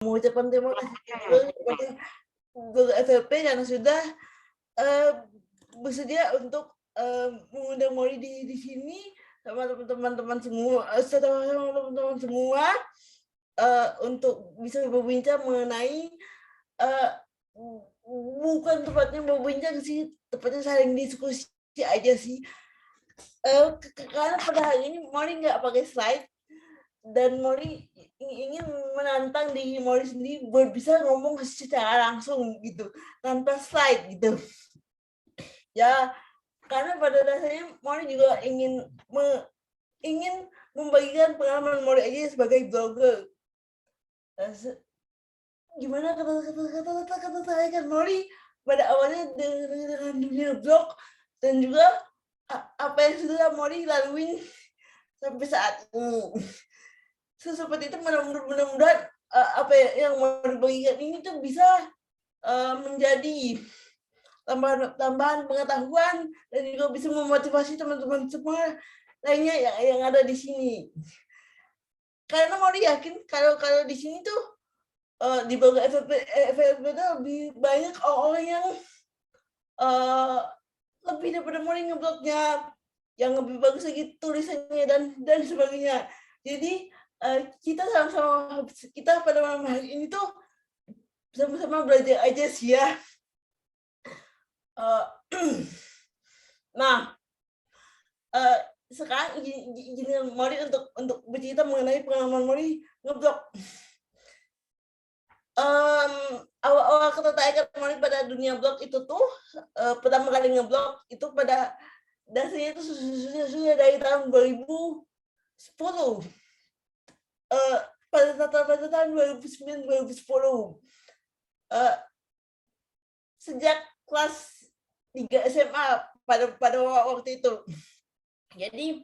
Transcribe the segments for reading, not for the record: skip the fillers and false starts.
mengucapkan terima kasih kepada Guru FLP yang sudah bersedia untuk mengundang Mori di sini sama teman-teman semua untuk bisa berbincang mengenai bukan tepatnya berbincang sih, tepatnya saling diskusi aja sih. Karena pada hari ini Mori nggak pakai slide dan Mori ingin menantang diri Mori sendiri bisa ngomong secara langsung gitu tanpa slide gitu. Ya, karena pada dasarnya Mori juga ingin membagikan pengalaman Mori aja sebagai blogger. Gimana kata saya kan Mori pada awalnya dengan dunia blog dan juga apa yang sudah Mori laluin sampai saat ini. Seperti itu mudah-mudahan apa yang Mori bagikan ini tuh bisa menjadi tambahan pengetahuan dan juga bisa memotivasi teman-teman semua lainnya yang ada di sini. Karena Mori yakin kalau di sini tuh di blog FLP lebih banyak orang yang lebih daripada Mori ngeblognya, yang lebih bagus lagi tulisannya dan sebagainya. Jadi kita sama-sama pada malam hari ini tuh sama-sama belajar aja sih ya. Nah, sekarang izin Mori untuk bercerita mengenai pengalaman Mori ngeblog. Awal ketertarikan Mori pada dunia blog itu tuh pertama kali ngeblog itu pada dasarnya itu sudah dari tahun 2010. Pada tahun 2009-2010 sejak kelas 3 SMA pada waktu itu. Jadi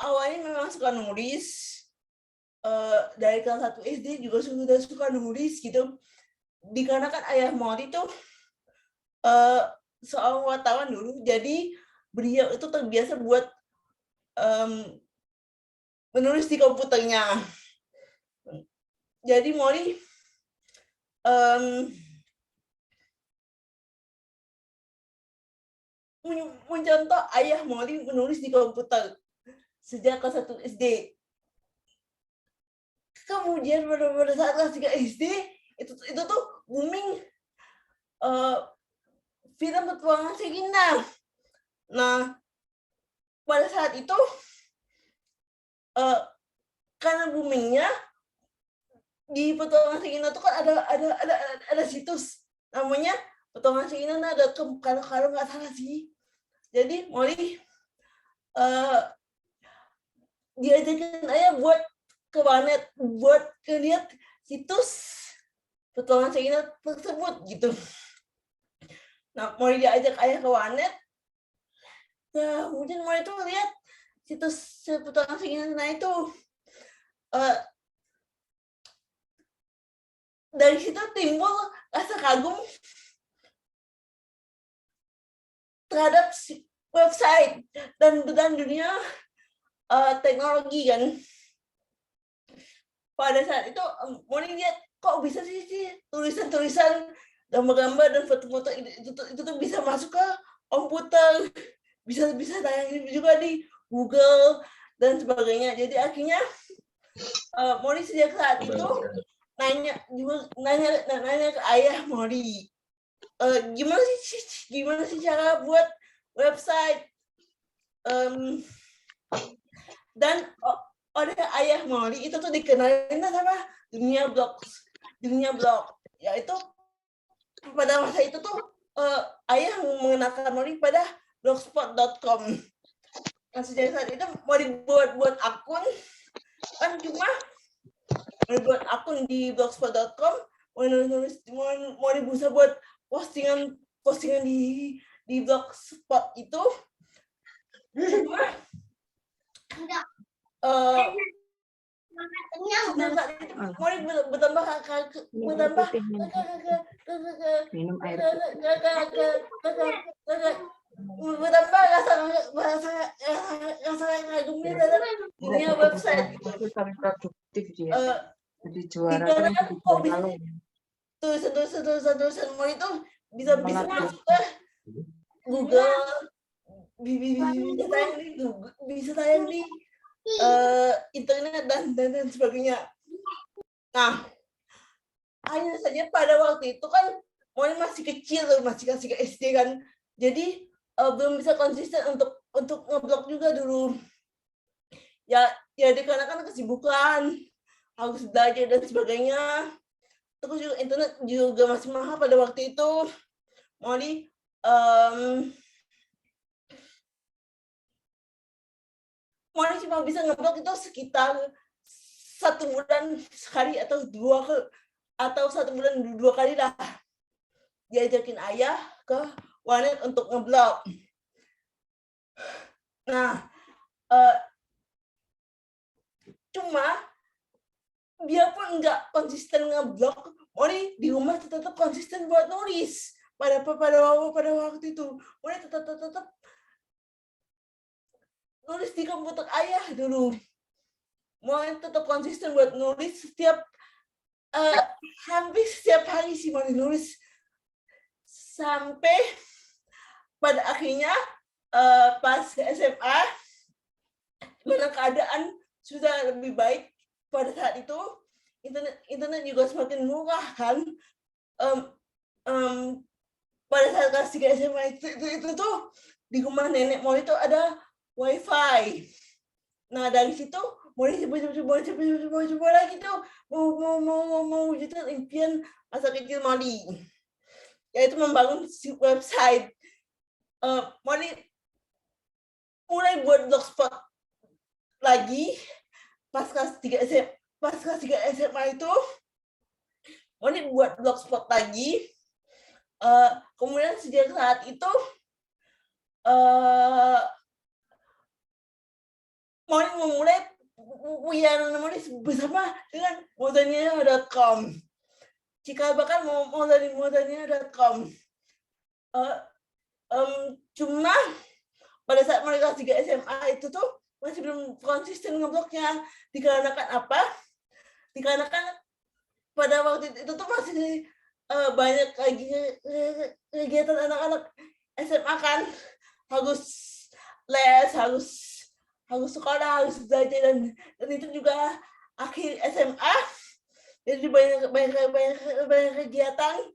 awalnya memang suka nulis. Dari kelas 1 SD juga sudah suka nulis gitu. Dikarenakan ayah Mori tuh seorang wartawan dulu, jadi beliau itu terbiasa buat menulis di komputernya. Jadi Mori mencontoh ayah Mori menulis di komputer sejak kelas 1 SD. Kemudian pada saat kelas 3 SD itu tuh booming film Petualangan Sherina. Nah, pada saat itu karena boomingnya di Petualangan Sherina tuh kan ada situs namanya petualangansherina.com kalau nggak salah sih. Jadi Mori diajakin ayah buat ke warnet, buat lihat situs Petualangan Sherina tersebut gitu. Nah, Mori diajak ayah ke warnet. Nah, kemudian Mori tuh lihat situs Petualangan Sherina itu dari situ timbul rasa kagum terhadap website dan dunia teknologi kan. Pada saat itu Mori lihat kok bisa sih tulisan-tulisan, gambar-gambar dan foto-foto itu tuh bisa masuk ke komputer, bisa tayang juga di Google dan sebagainya. Jadi akhirnya Mori sejak saat itu nanya ke ayah Mori, gimana sih cara buat website, dan oleh ayah Mori itu tuh dikenalin sama dunia blog, yaitu pada masa itu tuh ayah mengenalkan Mori pada blogspot.com. Nah, sejak saat itu Mori buat akun, kan cuma Mori buat akun di blogspot.com, Mori bisa buat postingan di blogspot itu. Cuma Mori bertambah rasa kagumnya dalam dunia website. Jadi juara Dikarenakan kan jadi kok bisa juara. tulisan Mori itu bisa masuk ke Google, bisa tayang di internet dan sebagainya. Nah, hanya saja pada waktu itu kan Mori masih kecil, masih ke SD kan, jadi belum bisa konsisten untuk ngeblog juga dulu. Ya dikarenakan kesibukan, harus belajar dan sebagainya. Terus juga internet juga masih mahal pada waktu itu. Mori Mori cuma bisa ngeblog itu sekitar 1 bulan sekali atau 1 bulan 2 kali lah. Diajakin ayah ke warnet untuk ngeblog. Nah, cuma biarpun nggak konsisten ngeblog, Mori di rumah tetap konsisten buat nulis. Pada waktu itu, Mori tetap nulis di komputer ayah dulu. Mori tetap konsisten buat nulis hampir setiap hari sih Mori nulis. Sampai pada akhirnya pas SMA, mana keadaan sudah lebih baik pada saat itu, internet juga semakin murah kan. Pada saat kelas 3 SMA itu tuh di rumah nenek Mori itu ada wifi. Nah dari situ Mori coba lagi tuh mau wujudkan impian masa kecil Mori, yaitu membangun website. Mori mulai buat blogspot lagi pas kelas 3 SMA itu. Mori buat blogspot lagi. Kemudian sejak saat itu Mori memulai uyanan Mori bersama dengan modania.com. Jika bahkan mau dari modania.com. Cuma pada saat Mori kelas 3 SMA itu tuh masih belum konsisten ngeblognya. Dikarenakan apa? Dikarenakan pada waktu itu tuh masih banyak lagi kegiatan anak-anak SMA kan, harus les, harus sekolah, harus belajar, dan itu juga akhir SMA, jadi banyak kegiatan.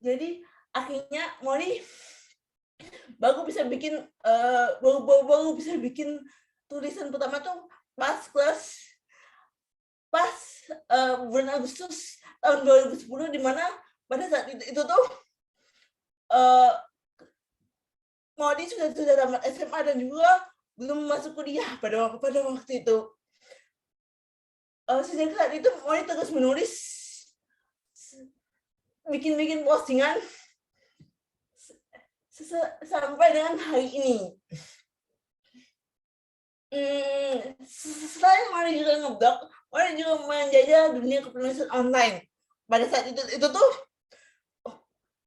Jadi akhirnya Mori baru bisa bikin tulisan pertama tuh pas bulan Agustus tahun 2010, di mana pada saat itu tuh Mori sudah tamat SMA dan juga belum masuk kuliah pada waktu itu. Sejak saat itu Mori terus menulis, bikin postingan sampai dengan hari ini. Selain Mori juga ngeblog, Mori juga menjajah dunia kepenulisan online. Pada saat itu tuh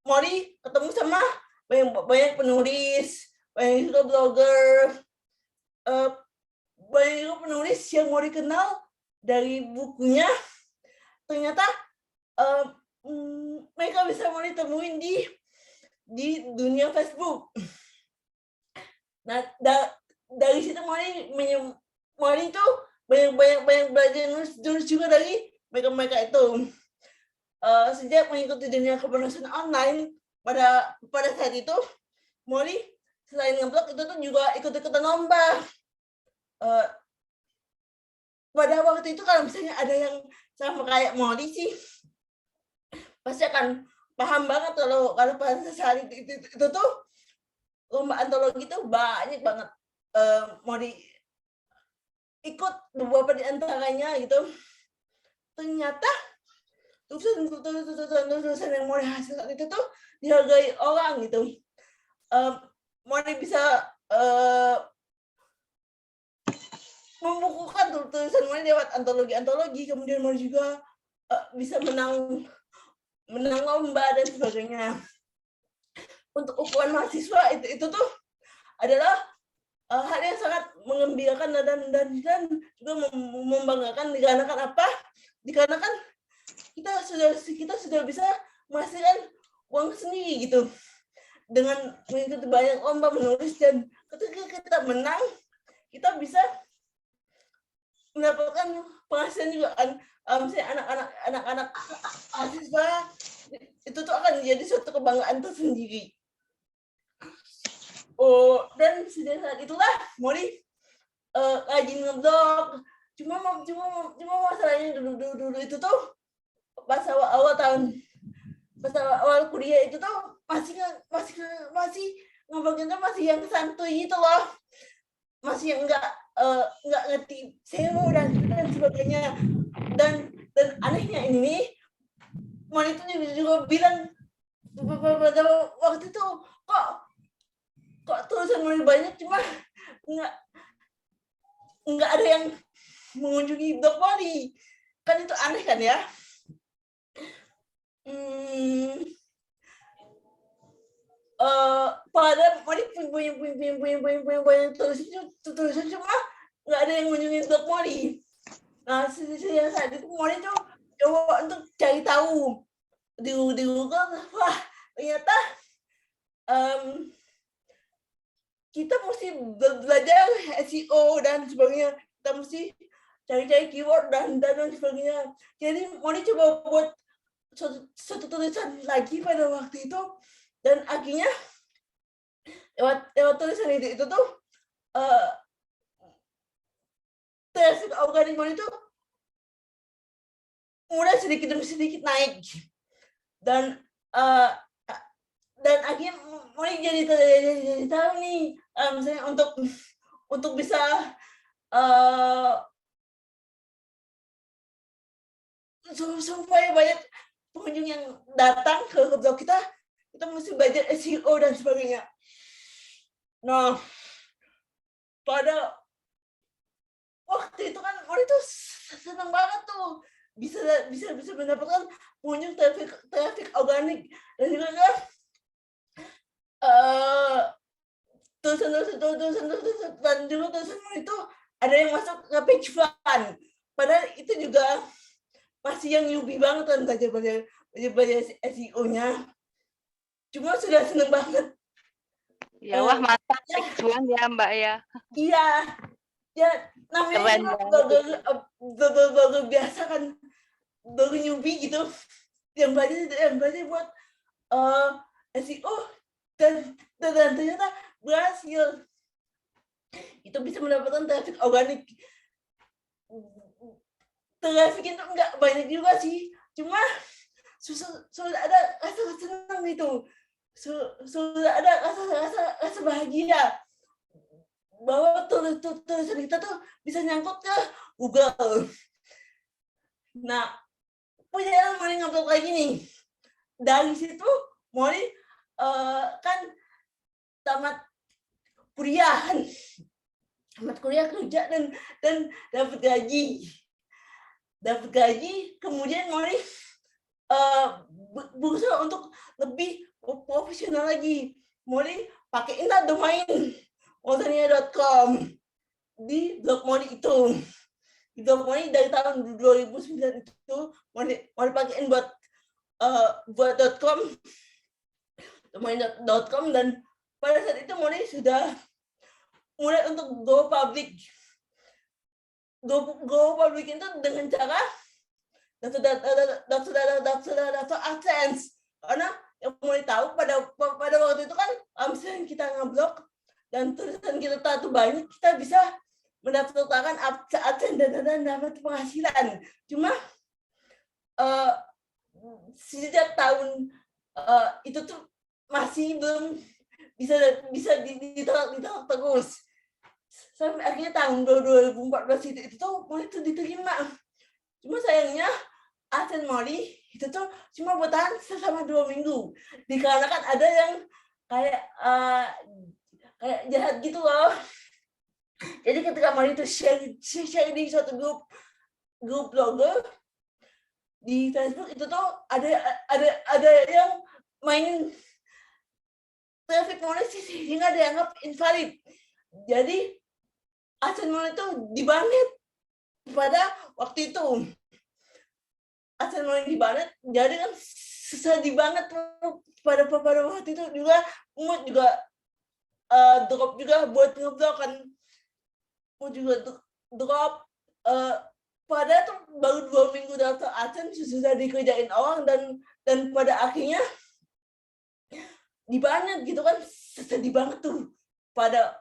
Mori ketemu sama banyak penulis, banyak juga blogger, banyak juga penulis yang Mori kenal dari bukunya. Ternyata mereka bisa Mori temuin di dunia Facebook. Nah, dari situ Mori itu banyak belajar nulis juga dari mereka itu. Sejak mengikuti dunia kepenulisan online, pada saat itu Mori selain ngeblog itu tuh juga ikut-ikutan lomba. Pada waktu itu kalau misalnya ada yang sama kayak Mori sih, pasti akan paham banget kalau pada saat itu tuh lomba antologi itu banyak banget. Mori ikut beberapa di antaranya gitu. Ternyata tulisan yang Mori hasilkan itu tuh dihargai orang gitu. Mori bisa membukukan tulisan Mori lewat antologi, kemudian Mori juga bisa menang lomba dan sebagainya. Untuk ukuran mahasiswa itu tuh adalah hal yang sangat mengembirakan dan juga membanggakan. Dikarenakan apa? Dikarenakan kita sudah bisa menghasilkan uang sendiri gitu dengan mengikuti banyak lomba menulis, dan ketika kita menang kita bisa mendapatkan penghasilan juga kan. Misalnya anak-anak mahasiswa itu tuh akan jadi suatu kebanggaan tersendiri. Dan sejak saat itulah Mori rajin ngeblog. Cuma masalahnya dulu itu tuh pas awal kuliah itu tuh masih ngeblognya masih yang santuy gitu loh, masih yang nggak ngerti SEO dan sebagainya. Dan anehnya ini Moni itu juga bilang pada waktu itu, kok tulisan Moni banyak cuma nggak ada yang mengunjungi blog Moni, kan itu aneh kan ya. Pada Moni punya tulisan cuma nggak ada yang mengunjungi blog Moni. Nah, sejak saat itu Moni tuh coba untuk cari tahu di Google, wah ternyata kita mesti belajar SEO dan sebagainya, kita mesti cari keyword dan sebagainya. Jadi Moni coba buat satu tulisan lagi pada waktu itu, dan akhirnya lewat tulisan itu tuh traffic organik Moni itu mulai sedikit demi sedikit naik, dan akhirnya Moni jadi tahu nih, misalnya untuk bisa supaya banyak pengunjung yang datang ke blog kita mesti belajar SEO dan sebagainya. Nah, pada waktu itu kan Moni tuh senang banget tuh bisa mendapatkan pengunjung traffic organik, dan juga tulisan dan juga tulisan itu ada yang masuk ke page fun, padahal itu juga masih yang newbie banget kan belajar SEO-nya, cuma sudah seneng banget. Ya wah, mantap Juan ya Mbak ya. Iya, ya namanya blogger biasa kan, blogger newbie gitu, yang belajar buat SEO, dan ternyata berhasil. Itu bisa mendapatkan traffic organik. Traffic itu enggak banyak juga sih, cuma sudah ada rasa senang gitu, sudah ada rasa bahagia bahwa tulisan kita tuh bisa nyangkut ke Google. Nah, punya Moni ngeblog lagi nih. Dari situ Moni kan tamat kuliah kerja dan dapat gaji, kemudian Moni berusaha untuk lebih profesional lagi. Moni pakai domain montania.com di blog Moni itu. Di blog Moni dari tahun 2009 itu Moni pakaiin buat .com, domain.com, dan pada saat itu Moni sudah mulai untuk go public. Go public itu dengan cara daftar AdSense, karena yang Moni tahu pada waktu itu kan misalnya kita ngeblog dan tulisan kita tuh banyak, kita bisa mendaftarkan AdSense dan dapat penghasilan. Cuma sejak tahun itu tuh masih belum bisa ditolak terus, sampai akhirnya tahun 2014 itu tuh Moni tuh diterima. Cuma sayangnya AdSense Moni itu tuh cuma bertahan selama 2 minggu, dikarenakan ada yang kayak jahat gitu loh. Jadi ketika Moni itu share di suatu grup blogger di Facebook, itu tuh ada yang mainin traffic Moni sehingga dianggap invalid. Jadi AdSense Moni itu dibanet pada waktu itu. AdSense Mori banget, jadi kan sedih banget pada waktu itu juga mood juga drop juga buat ngeblok kan, mood juga drop. Padahal tuh baru 2 minggu daftar AdSense sudah dikerjain orang dan pada akhirnya dibanet gitu kan, sedih banget tuh. Pada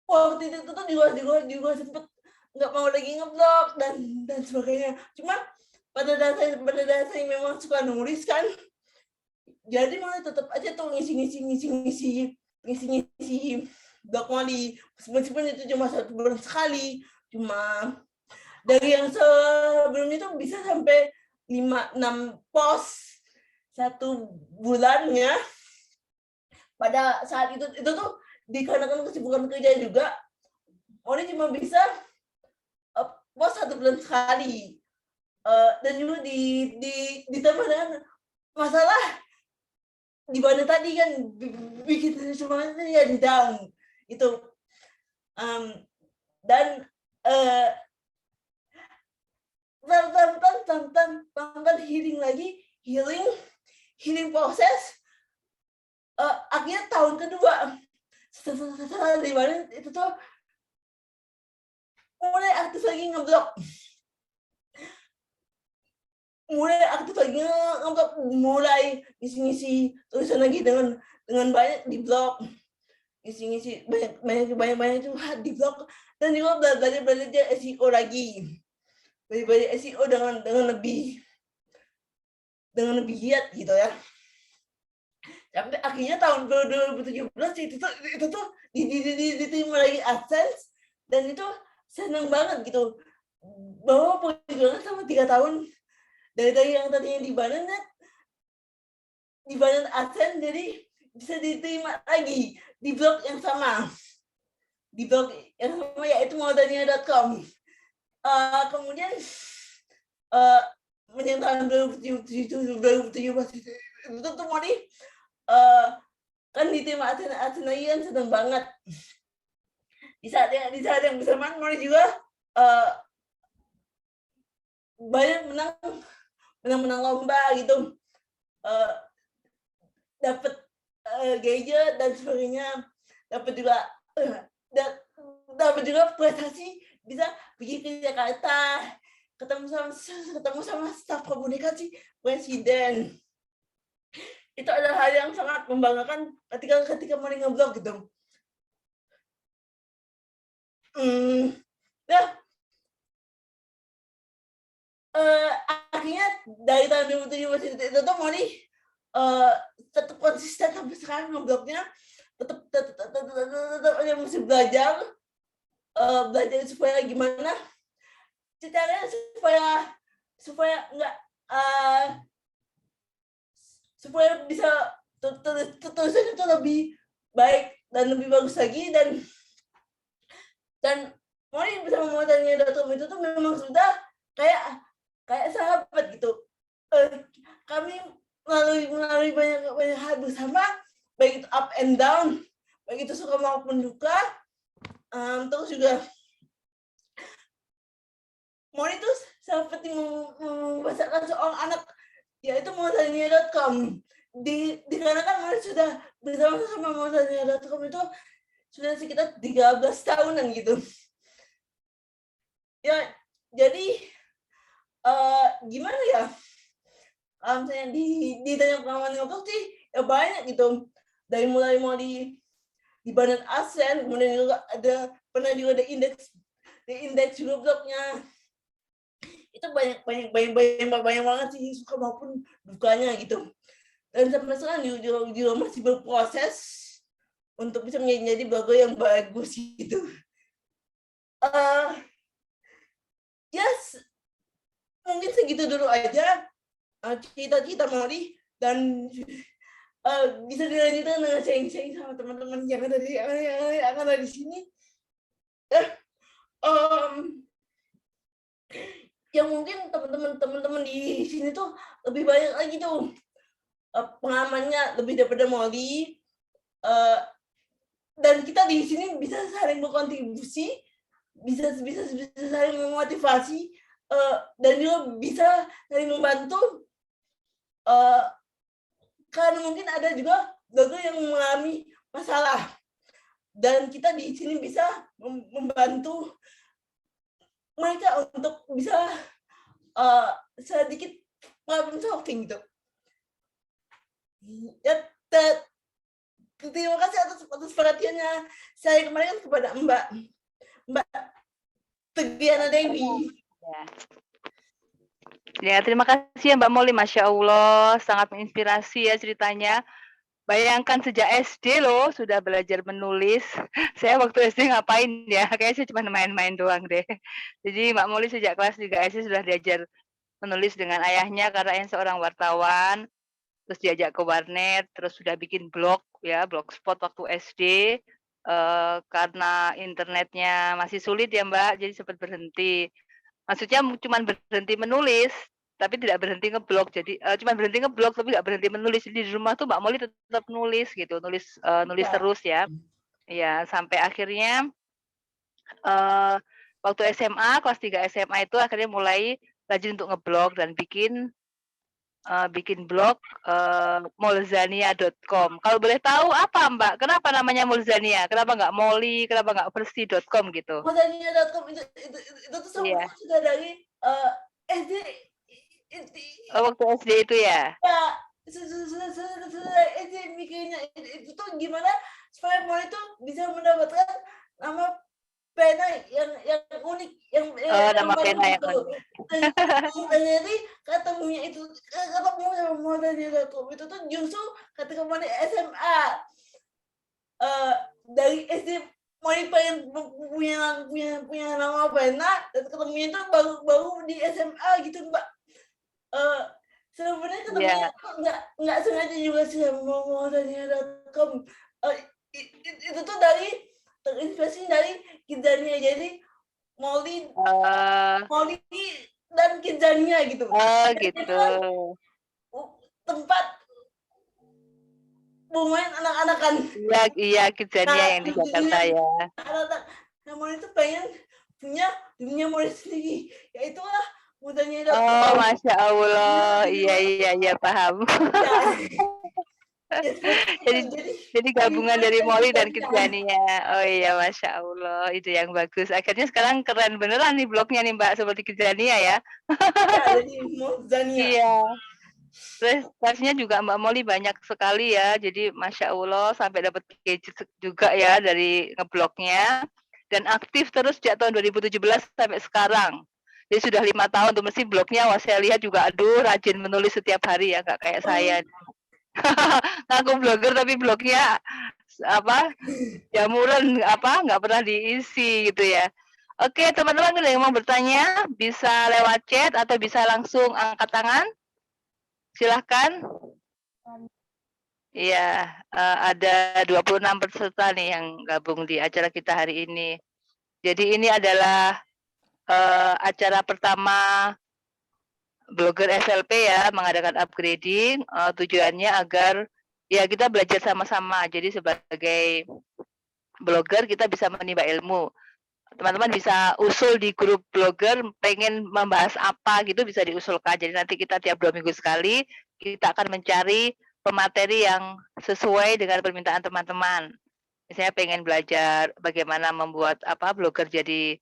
waktu itu tuh juga sempet nggak mau lagi ngeblok dan sebagainya. Cuma pada dasarnya memang suka nulis kan, jadi malah tetap aja tuh ngisi blog Mori, meskipun itu cuma 1 bulan sekali. Cuma dari yang sebelumnya tuh bisa sampai 5-6 post 1 bulannya. Pada saat itu tuh dikarenakan kesibukan kerja juga, Mori cuma bisa post 1 bulan sekali. Dan juga ditambah dengan masalah di mana tadi kan bikin semangatnya ya di down itu. Dan tantan healing proses. Akhirnya tahun kedua setelah di mana itu tuh mulai aktif lagi ngeblok, mulai ngisi tulisan lagi dengan banyak di blog, ngisi banyak tuh di blog, dan juga belajar SEO lagi, belajar SEO dengan lebih giat gitu ya. Sampai akhirnya tahun 2017 itu tuh diterima lagi AdSense, dan itu senang banget gitu bahwa perjuangan selama 3 tahun dari yang tadinya di badan AdSense jadi bisa diterima lagi di blog yang sama, yaitu modalnya.com. Kemudian menjelang tahun 2017 itu tuh Mori kan diterima AdSense lagi kan, senang banget. Di saat yang bersamaan Mori juga banyak menang lomba gitu, dapat gadget dan sebagainya, dapat juga prestasi bisa pergi ke Jakarta, ketemu sama staf komunikasi presiden. Itu adalah hal yang sangat membanggakan ketika Mori ngeblog gitu. Ya, akhirnya dari tahun 2017 itu tuh Mori tetap konsisten sampai sekarang ngeblognya, tetap aja mesti belajar supaya gimana caranya supaya bisa tulisannya itu lebih baik dan lebih bagus lagi, dan Mori bersama modalnya.com itu tuh memang sudah kayak sahabat gitu. Kami melalui banyak hal bersama, baik itu up and down, baik itu suka maupun duka. Terus juga Mori itu seperti membesarkan seorang anak, yaitu modalnya.com. Dikarenakan Mori sudah bersama modalnya.com itu sudah sekitar 13 tahunan gitu. Ya, jadi gimana ya? Misalnya ditanya pengalaman ngeblog sih ya banyak gitu. Dari mulai mau di badan AdSense, kemudian juga pernah juga ada indeks juga blognya. Itu banyak banget sih, suka maupun dukanya gitu. Dan sampai sekarang juga masih berproses untuk bisa menjadi blogger yang bagus gitu. Yes, mungkin segitu dulu aja cita-cita Mori, dan bisa dilanjutkan dengan sharing sama teman-teman yang ada di sini. Yang mungkin teman-teman di sini tuh lebih banyak lagi tuh pengalamannya lebih daripada Mori, dan kita di sini bisa saling berkontribusi, bisa saling memotivasi dan juga bisa saling membantu, karena mungkin ada juga blogger yang mengalami masalah dan kita di sini bisa membantu mereka untuk bisa sedikit problem solving gitu. Ya, terima kasih atas perhatiannya saya kemarin kepada Mbak Tegiana Dewi. Ya, terima kasih ya Mbak Molly, Masya Allah, sangat menginspirasi ya ceritanya. Bayangkan sejak SD loh sudah belajar menulis. Saya waktu SD ngapain ya? Kayaknya saya cuma main-main doang deh. Jadi Mbak Molly sejak kelas 3 SD sudah diajar menulis dengan ayahnya karena yang seorang wartawan. Terus diajak ke warnet, terus sudah bikin blog ya, blogspot waktu SD. Karena internetnya masih sulit ya Mbak, jadi sempat berhenti. Maksudnya cuma berhenti menulis, tapi tidak berhenti ngeblog. Jadi cuma berhenti ngeblog tapi nggak berhenti menulis. Jadi di rumah tuh Mbak Molly tetap nulis gitu, nulis terus ya. Ya, sampai akhirnya waktu SMA, kelas 3 SMA itu akhirnya mulai rajin untuk ngeblog dan bikin blog molzania.com. Kalau boleh tahu apa Mbak? Kenapa namanya Molzania? Kenapa nggak Molly? Kenapa nggak versi.com gitu? Molzania.com itu tuh Iya. sudah dari SD. Waktu SD itu ya? Ya, sudah SD mikirnya itu tuh gimana supaya Molly itu bisa mendapatkan nama pena yang unik, yang nama pena yang unik. Jadi ketemunya itu ketemu sama Molzania.com itu tuh justru ketika Molly SMA dari SD Molly pengen punya nama pena dan ketemunya itu baru di SMA gitu Mbak. Sebenarnya ketemunya nggak sengaja juga sih sama Molzania.com. Itu tuh terinspirasi dari Kidzania, jadi Molly dan Kidzania gitu. Gitu. Tempat bermain anak-anakan. Iya, Kidzania yang di Jakarta ya. Nah, Molly itu pengen punya dunia Molly sendiri, yaitulah Molzania.com. Oh, Masya Allah. Iya, paham. Jadi gabungan dari Molly dan Kidzania. Oh iya, Masya Allah, itu yang bagus. Akhirnya sekarang keren beneran nih blognya nih Mbak, seperti Kidzania ya. Jadi Molzania. Iya. Prestasinya juga Mbak Molly banyak sekali ya. Jadi Masya Allah sampai dapat gadget juga ya dari ngeblognya. Dan aktif terus sejak tahun 2017 sampai sekarang. Jadi sudah 5 tahun tuh, mesti blognya saya lihat juga aduh rajin menulis setiap hari ya, nggak kayak saya. Aku blogger tapi blognya jamuran nggak pernah diisi gitu ya. Oke teman-teman, ada yang mau bertanya bisa lewat chat atau bisa langsung angkat tangan, silahkan. Iya, ada 26 peserta nih yang gabung di acara kita hari ini. Jadi ini adalah acara pertama blogger FLP ya, mengadakan upgrading. Tujuannya agar ya kita belajar sama-sama. Jadi sebagai blogger kita bisa menimba ilmu. Teman-teman bisa usul di grup blogger pengen membahas apa gitu, bisa diusulkan. Jadi nanti kita tiap 2 minggu sekali kita akan mencari pemateri yang sesuai dengan permintaan teman-teman. Misalnya pengen belajar bagaimana membuat blogger jadi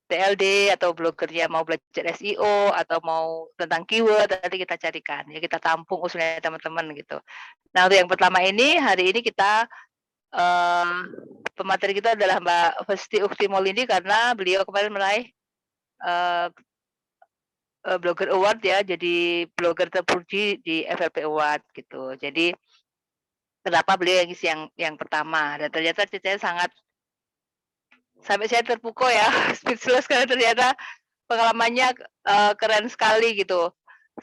TLD, atau bloggernya mau belajar SEO atau mau tentang keyword, nanti kita carikan ya, kita tampung usulnya teman-teman gitu. Nah, untuk yang pertama ini, hari ini kita pemateri kita adalah Mbak Festi Ukti Molindi karena beliau kemarin meraih Blogger Award ya, jadi blogger terpuji di FLP Award gitu. Jadi kenapa beliau yang isi yang pertama, dan ternyata ceritanya sangat sampai saya terpukau ya, speechless karena ternyata pengalamannya keren sekali gitu.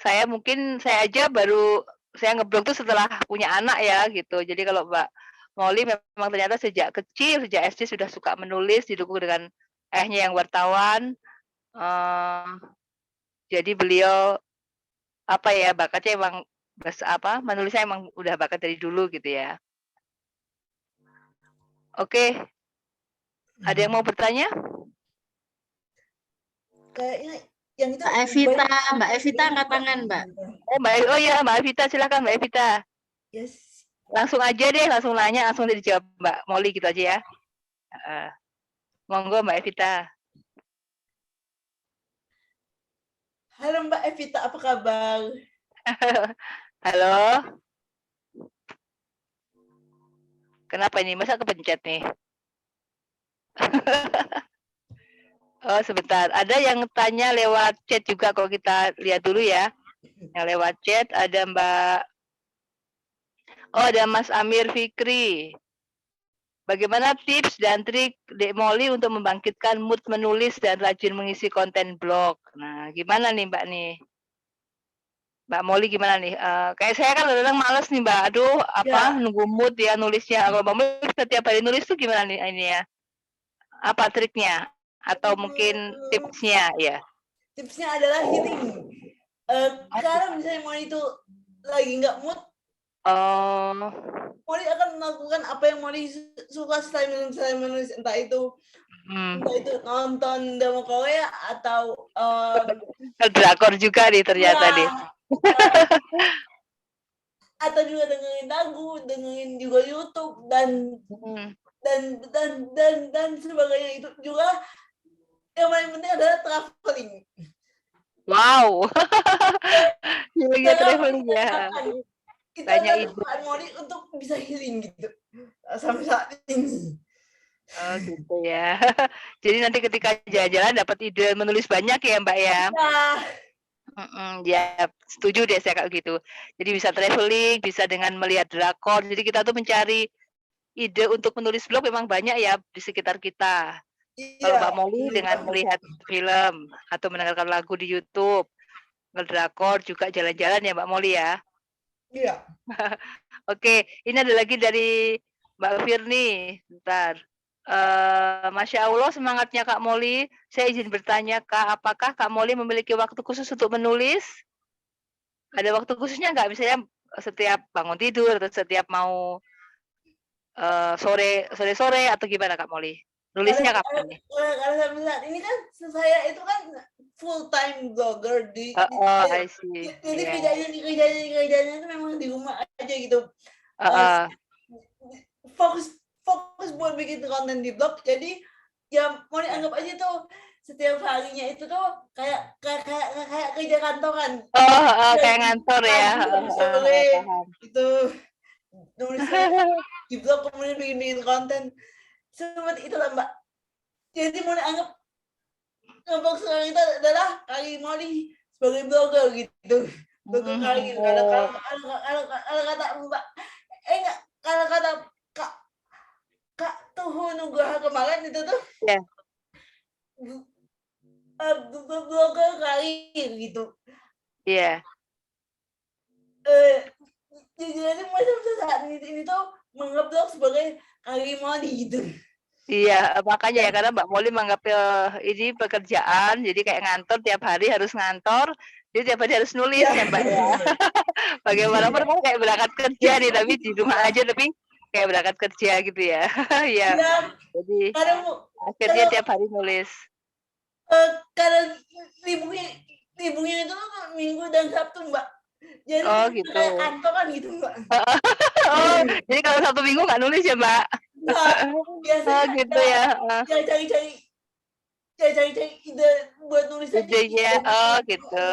Saya aja baru saya ngeblog tuh setelah punya anak ya gitu. Jadi kalau Mbak Molly memang ternyata sejak kecil, sejak SD sudah suka menulis, didukung dengan ayahnya yang wartawan. Jadi beliau bakatnya emang menulisnya emang udah bakat dari dulu gitu ya. Oke. Ada yang mau bertanya? Kayaknya yang itu Mbak Evita, banyak- Mbak Evita angkat tangan, Mbak. Oh ya, Mbak Evita, silakan Mbak Evita. Yes. Langsung aja deh, langsung nanya, langsung dijawab Mbak Molly gitu aja ya. Monggo Mbak Evita. Halo Mbak Evita, apa kabar? Halo. Kenapa ini? Masa kepencet nih? Oh, sebentar. Ada yang tanya lewat chat juga, kalau kita lihat dulu ya. Yang lewat chat ada Mbak. Oh, ada Mas Amir Fikri. Bagaimana tips dan trik Dek Molly untuk membangkitkan mood menulis dan rajin mengisi konten blog? Nah, gimana nih Mbak nih? Mbak Molly gimana nih? Kayak saya kan kadang-kadang males nih Mbak. Aduh, Ya. nunggu mood ya nulisnya. Kalau Mbak Molly setiap hari nulis tuh gimana nih ini ya? Apa triknya? Atau mungkin tipsnya ya? Tipsnya adalah healing. Kalau misalnya mau itu lagi nggak mood, Oh, Moni akan melakukan apa yang Moni suka selain menulis, entah itu nonton drama Korea atau drakor juga nih ternyata nih. Atau juga dengerin lagu, dengerin juga YouTube dan sebagainya. Itu juga yang paling penting adalah traveling. Wow. Iya, traveling ya. Kita Banyak adalah ide. Pak Moni untuk bisa healing gitu sampai saat ini. Oh gitu ya. Jadi nanti ketika jalan-jalan dapat ide menulis banyak ya Mbak ya. Ya setuju deh saya kayak gitu. Jadi bisa traveling, bisa dengan melihat drakor. Jadi kita tuh mencari ide untuk menulis blog memang banyak ya di sekitar kita. Kalau Mbak Molly dengan melihat film atau mendengarkan lagu di YouTube, ngedrakor juga jalan-jalan ya Mbak Molly ya. Iya. Oke, ini ada lagi dari Mbak Firni. Bentar. Masya Allah semangatnya Kak Molly. Saya izin bertanya Kak, apakah Kak Molly memiliki waktu khusus untuk menulis? Ada waktu khususnya nggak? Misalnya setiap bangun tidur atau setiap mau sore atau gimana Kak Molly? Nulisnya kapan nih? Kalau saat ini kan saya itu kan full time blogger di I see. jadi kerjanya itu memang di rumah aja gitu. Fokus buat bikin konten di blog. Jadi ya mau dianggap aja tuh setiap harinya itu tuh kayak kerja kantoran. Kayak ngantor ya. Sore itu nulis di blog, kemudian bikin konten seperti itulah Mbak. Jadi mau dianggap blog sekarang itu adalah Kali Molly sebagai blogger gitu. Blogger Kali. Kalau kata Mbak, kalau kata Kak Tuhu Nugraha kemarin itu tuh. Blogger Kali gitu. Iya. Jadi macam saat ini tuh menganggap blog sebagai Kali Molly gitu. Iya, makanya ya karena Mbak Molly menganggap ini pekerjaan, jadi kayak ngantor tiap hari harus ngantor, jadi tiap hari harus nulis ya Mbak ya. Bagaimanapun kan kayak berangkat kerja nih, tapi di rumah aja tapi kayak berangkat kerja gitu ya. Iya. Jadi akhirnya tiap hari nulis. Karena liburnya itu Minggu dan Sabtu Mbak. Jadi gitu. kayak kantoran gitu Mbak. Jadi kalau Sabtu Minggu nggak nulis ya Mbak? Biasanya gitu ya. Cari ide buat nulis aja. Idenya, gitu.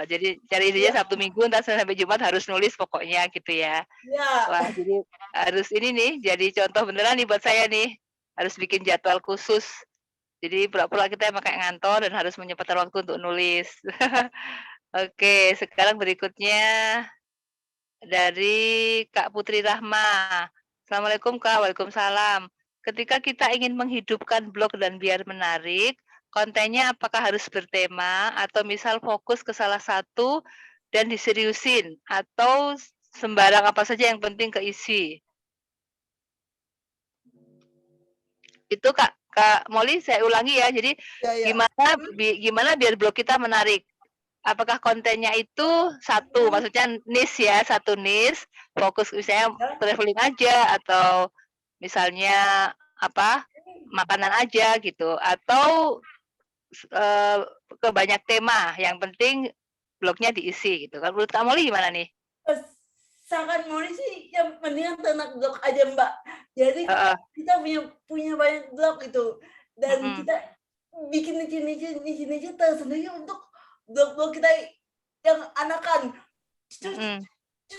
Jadi cari idenya Sabtu Minggu, entah sampai Jumat harus nulis pokoknya gitu ya. Wah, jadi harus ini nih, jadi contoh beneran nih buat saya nih. Harus bikin jadwal khusus. Jadi pura-pura kita emang kayak ngantor dan harus menyempatkan waktu untuk nulis. Oke, sekarang berikutnya dari Kak Putri Rahma. Assalamualaikum Kak, waalaikumsalam. Ketika kita ingin menghidupkan blog dan biar menarik, kontennya apakah harus bertema atau misal fokus ke salah satu dan diseriusin atau sembarang apa saja yang penting keisi? Itu Kak Molly saya ulangi ya. Jadi gimana biar blog kita menarik? Apakah kontennya itu satu, maksudnya niche ya, satu niche, fokus misalnya traveling aja atau misalnya apa makanan aja gitu, atau ke banyak tema, yang penting blognya diisi gitu kan. Menurut Kak Molly gimana nih? Saran Mori sih yang mendingan ternak blog aja Mbak. Jadi Heeh. kita punya banyak blog gitu dan Mhm. kita bikin niche tersendiri untuk blog-blog kita yang anakan. Mhm.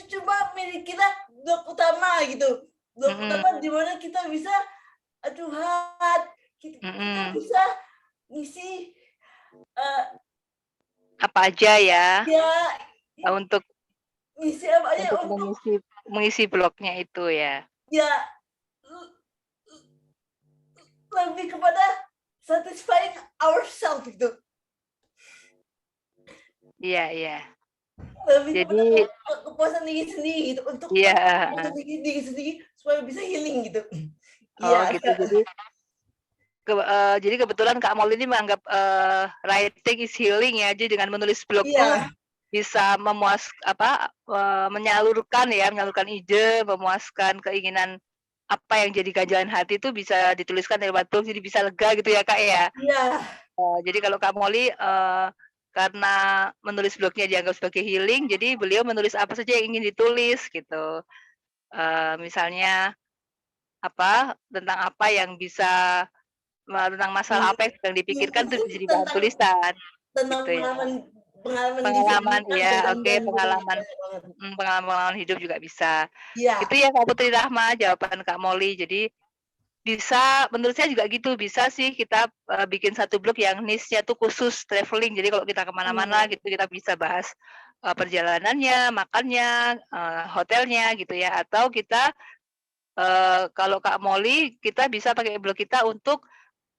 Cuma milik kita blog utama gitu. Blog utama Mhm. di mana kita bisa curhat, kita Mhm. bisa ngisi Apa aja ya, ya untuk ngisi apa aja untuk untuk mengisi blognya itu ya? ya lebih kepada satisfying ourselves gitu. Iya iya. Lebih Jadi kepada kepuasan diri sendiri gitu untuk iya, untuk heeh. diri sendiri supaya bisa healing gitu. Oh Iya. gitu. Jadi kebetulan Kak Molly ini menganggap, writing is healing ya. Jadi dengan menulis blog tuh Iya. bisa menyalurkan ide, memuaskan keinginan apa yang jadi ganjalan hati itu bisa dituliskan lewat blog, jadi bisa lega gitu ya, Kak, ya? Iya. Jadi kalau Kak Molly, karena menulis blognya dianggap sebagai healing, jadi beliau menulis apa saja yang ingin ditulis gitu. Misalnya tentang apa yang bisa tentang masalah apa yang sedang dipikirkan Mungkin tuh bisa jadi bahan tentang tulisan, tentang gitu ya. pengalaman Pengalaman disabilitas ya, dan oke, pengalaman banyak banget. pengalaman hidup juga bisa. Iya. Itu ya Kak Putri Rahma jawaban Kak Molly. Jadi bisa menurut saya juga gitu, bisa sih kita, bikin satu blog yang niche-nya tuh khusus traveling. Jadi kalau kita kemana-mana gitu kita bisa bahas, perjalanannya, makannya, hotelnya gitu ya. Atau kita, kalau Kak Molly, kita bisa pakai blog kita untuk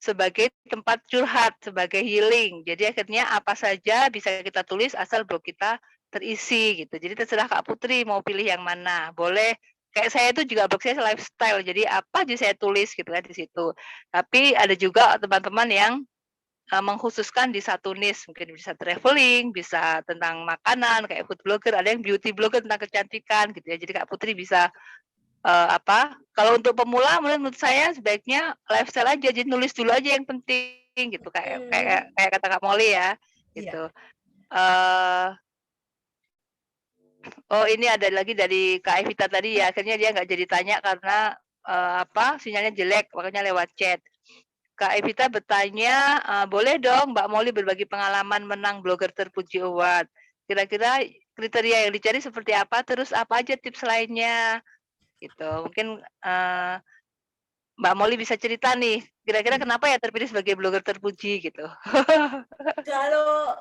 sebagai tempat curhat, sebagai healing. Jadi akhirnya apa saja bisa kita tulis asal blog kita terisi gitu. Jadi terserah Kak Putri mau pilih yang mana. Boleh kayak saya itu juga blog saya lifestyle. Jadi apa aja saya tulis gitu kan di situ. Tapi ada juga teman-teman yang mengkhususkan di satu niche, mungkin bisa traveling, bisa tentang makanan kayak food blogger, ada yang beauty blogger tentang kecantikan gitu ya. Jadi Kak Putri bisa kalau untuk pemula menurut saya sebaiknya lifestyle aja, jadi nulis dulu aja yang penting gitu, kayak kayak kayak kata Kak Molly ya, Iya. gitu. Eee, oh ini ada lagi dari Kak Evita tadi ya, akhirnya dia nggak jadi tanya karena, sinyalnya jelek, makanya lewat chat. Kak Evita bertanya, "Boleh dong Mbak Molly berbagi pengalaman menang blogger terpuji award. Kira-kira kriteria yang dicari seperti apa, terus apa aja tips lainnya?" Gitu. Mungkin, Mbak Molly bisa cerita nih, kira-kira kenapa ya terpilih sebagai blogger terpuji gitu? Kalau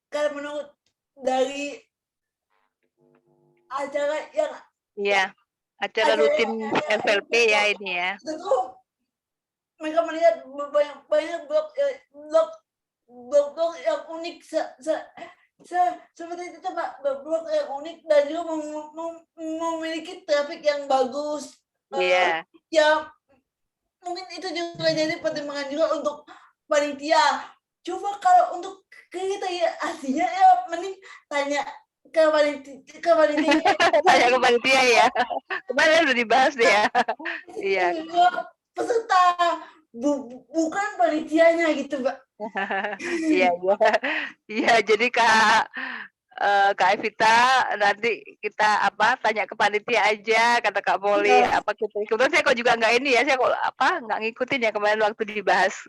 kalau menurut dari acara yang Iya, acara acara rutin FLP ya ini ya. tentu mereka melihat banyak banyak blog yang unik seperti itu Mbak, blog yang unik dan juga memiliki traffic yang bagus. Iya. Ya mungkin itu juga jadi pertimbangan juga untuk panitia. Coba kalau untuk kriteria aslinya ya mending tanya ke panitia. Tanya ke panitia ya. Kemarin udah dibahas deh ya. Iya. Peserta bukan panitianya gitu Mbak. Iya iya. Iya, jadi Kak Evita nanti kita tanya ke panitia aja kata Kak Molly Iya. kebetulan saya kok juga nggak ini ya, saya kok nggak ngikutin ya kemarin waktu dibahas,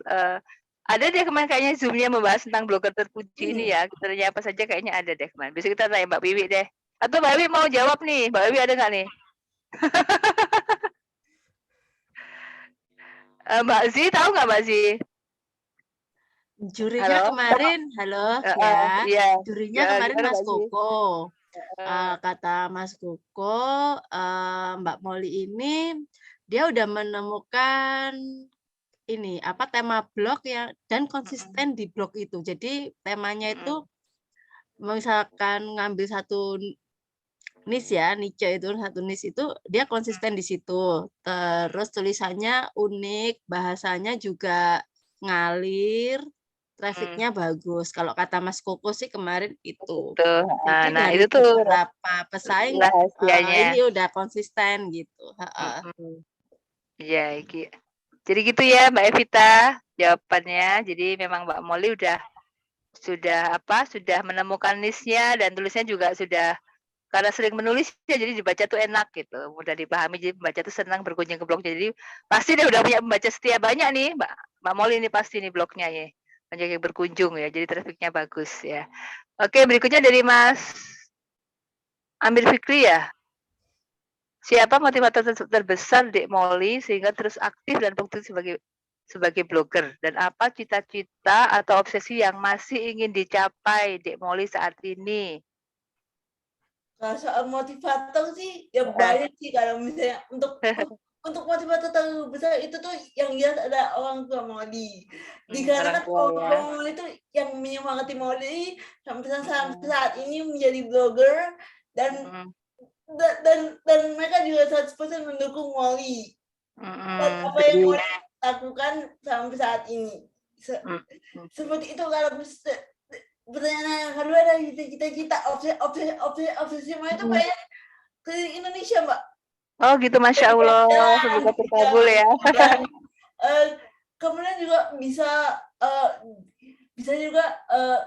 ada deh kemarin kayaknya Zoom-nya membahas tentang blogger terpuji ini ya, kriteria apa saja kayaknya ada deh kemarin. Besok kita tanya Mbak Wiwi deh. Atau Mbak Wiwi mau jawab nih, Mbak Wiwi ada nggak nih? Mbak Zi tahu nggak Mbak Zi? Jurinya Halo? kemarin halo, ya. Iya. Jurinya kemarin Gimana Mas Mbak Zi? Koko. Kata Mas Koko, Mbak Molly ini dia udah menemukan ini, tema blog yang dan konsisten di blog itu. Jadi temanya itu misalkan ngambil satu niche itu dia konsisten di situ. Terus tulisannya unik, bahasanya juga ngalir, traffic-nya bagus. Kalau kata Mas Koko sih kemarin itu. Gitu, Jadi nah dari itu tuh beberapa pesaing rahasianya. ini udah konsisten gitu. Heeh. Iya, Jadi gitu ya Mbak Evita jawabannya. Jadi memang Mbak Molly sudah menemukan niche-nya dan tulisnya juga sudah karena sering menulis ya jadi dibaca tuh enak gitu, mudah dipahami jadi pembaca tuh senang berkunjung ke blognya. Jadi pasti dia udah punya pembaca setia banyak nih Mbak Molly ini pasti nih blognya ya. Banyak yang berkunjung ya, jadi trafficnya bagus ya. Oke, berikutnya dari Mas Amir Fikri ya. Siapa motivator terbesar Dek Molly sehingga terus aktif dan produktif sebagai blogger dan apa cita-cita atau obsesi yang masih ingin dicapai Dek Molly saat ini? Kalau soal motivator sih ya banyak sih kalau misalnya untuk motivator terbesar itu tuh yang jelas ada orang tua Molly. Dikarenakan orang tua Molly itu yang menyemangati Molly sampai saat ini menjadi blogger dan mereka juga 100% mendukung Molly. Dan apa yang Molly lakukan sampai saat ini. Seperti itu kalau pertanyaan yang kedua dari cita-cita obsesi Molly itu kayak keliling Indonesia, Mbak. Oh gitu, Masya Allah. Semoga terkabul ya. Kemudian juga bisa juga